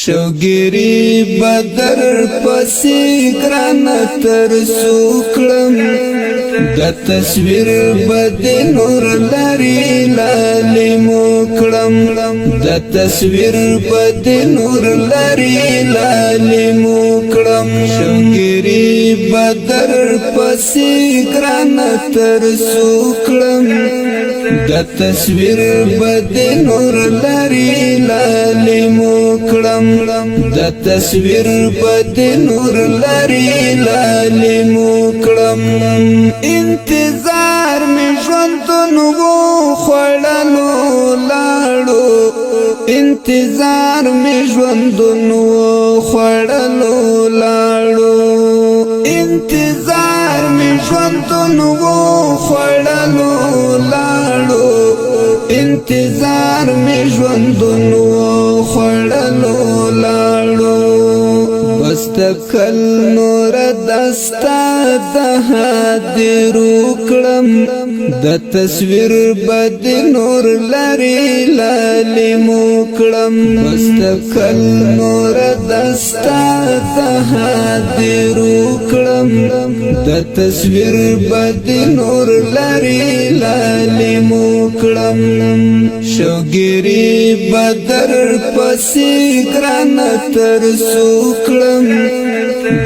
شوګری بدر پسې ګران تر سوکړم د تصویر بد نور لري لالي موکړم د تصویر بد نور لري لالي موکړم شوګری بدر پسې ګران تر سوکړم د تصویر بد نور لري لالي موکړم د تصویر بد نور لري لالي موکړم انتظار می ژوندون وو خړلو لاړو انتظار می ژوندون وو خړلو لاړو انتظار می ژوندون وو خړلو لاړو انتظار می ژوندون وو خړلو لاړو واستقل نور دستا د حاضرو کړم د تصویر بد نور لري لالي موکړم واستقل نور دستا د حاضرو کړم د تصویر بد نور لري لالي موکړم شوګری بدر پسې ګران تر سوکړم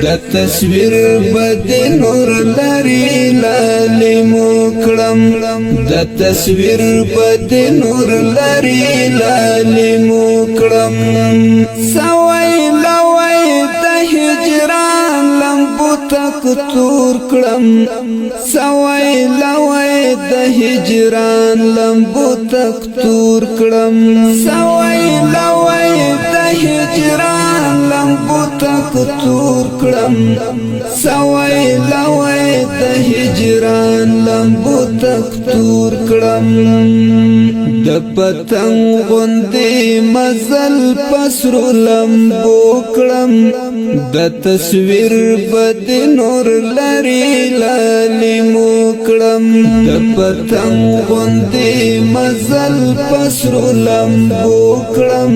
د تصویر بد نور لري لالي موکړم د تصویر بد نور لري لالي موکړم سوي لوي د هجران لمبو تک تور کړم سوي لوي د هجران لمبو تک تور کړم سوي لوي د هجران لمبو تک تور کړم سوي لوي د هجران لمبو تک تور کړم د پتنګ غوندې مزل پسرو لمبو کړم د تصویر بد نور لري لالي موکړم د پتنګ غوندې مزل پسرو لمبو کړم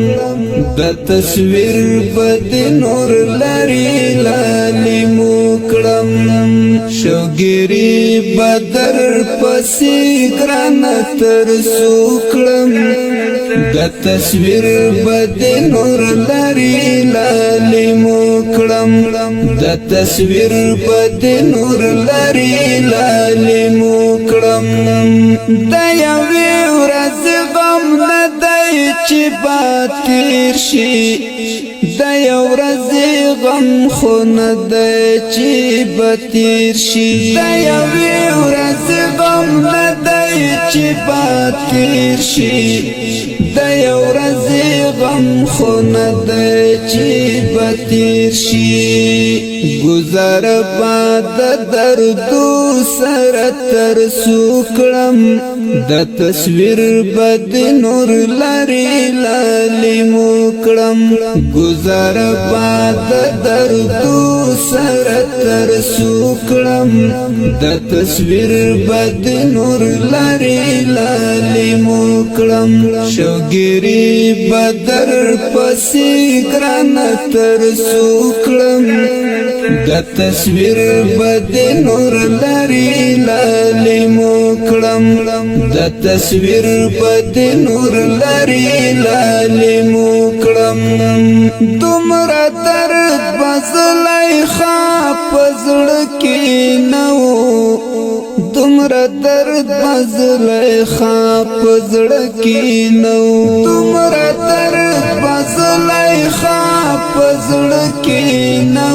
د تصویر بد نور لري لالي موکړم شوګری بدر پسې ګران تر سوکړم د تصویر بد نور لري لالي موکړم د تصویر بد نور لري لالي موکړم د یوې ورځې غم نه دی چې به تیر شي د یو ورځې غم خو نه دی چې به تیر شي د یوې ورځې غم نه دی چې به تیر شي د یو ورځې غم خو نه دی چې به تیر شي گذر باد دردو سره تر سوکړم د تصویر بد نور لري لالي موکړم گذر باد دردو سره تر سوکړم د تصویر بد نور لري لالي موکړم شوګری بدر پسې ګران تر سوکړم د تصویر بد نور لري لالي موکړم د تصویر بد نور لري لالي موکړم دومره درد بزلای خاپ زړه کې نو دومره درد بزلای خاپ زړه کې نو دومره درد بزلای خاپ زړه کې نو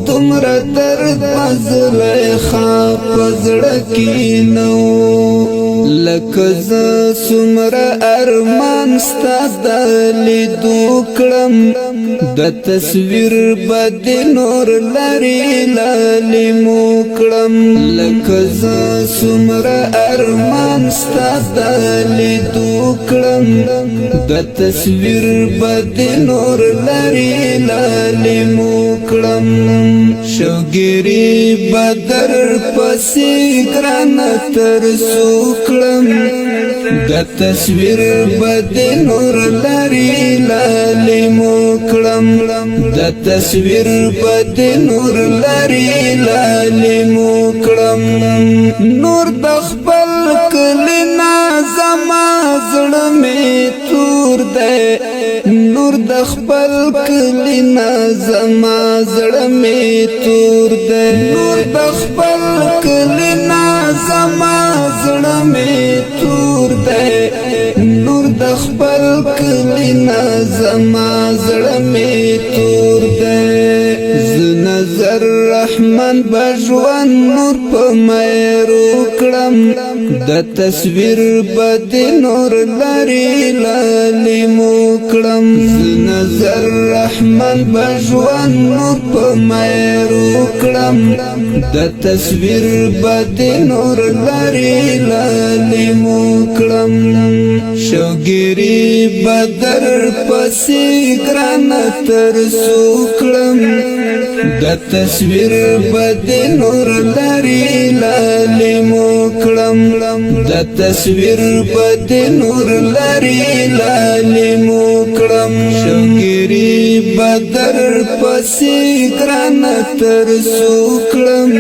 دومره درد بزلای خاپ زړه کې نو لکه زه څومره ارمان ستا د لیدو کړم د تصویر بد نور لري لالي موکړم لکه زه څومره ارمان ستا د لیدو کړم د تصویر بد نور لري لالي موکړم شوګری بدر پسې ګران تر سوکړم د تصویر بد نور لري لالي موکړم د تصویر بد نور لري لالي موکړم نور د خپل کلی زما زړه می تور ده نور د خپل کلی زما زړه می تور ده نور د خپل کلی زما زړه می تور ده نور د خپل کلی زما زړه می تور ده ز نظر رحمان بجوان نور په مې روکړم د تصویر بد نور لري لالي موکړم ز نظر رحمان بجوان نور په مې روکړم د تصویر بد نور لري لالي موکړم شوګری بدر پسې ګران تر سوکړم د تصویر بد نور لري لالي موکړم د تصویر بد نور لري لالي موکړم شوګری بدر پسې ګران تر سوکړم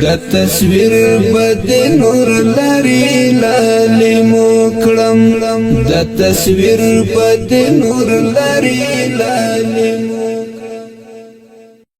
د تصویر بد نور لري لالي موکړم د تصویر بد نور لري لالي